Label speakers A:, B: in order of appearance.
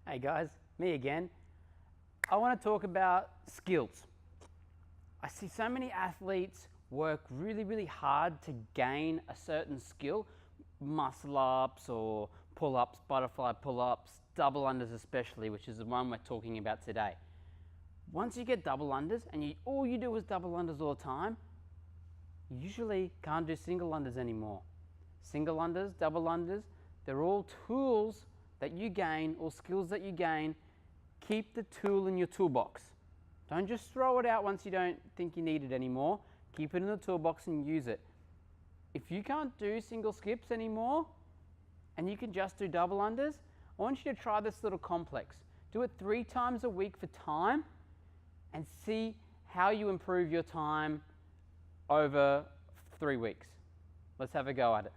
A: Hey guys, me again. I want to talk about skills. I see so many athletes work really hard to gain a certain skill, muscle ups or pull-ups, butterfly pull-ups, double unders especially, which is the one we're talking about today. Once you get double unders and all you do is double unders all the time, you usually can't do single unders anymore. Single unders, double unders, they're all tools that you gain or skills that you gain. Keep the tool in your toolbox. Don't just throw it out once you don't think you need it anymore. Keep it in the toolbox and use it. If you can't do single skips anymore and you can just do double unders, I want you to try this little complex. Do it 3 times a week for time and see how you improve your time over 3 weeks. Let's have a go at it.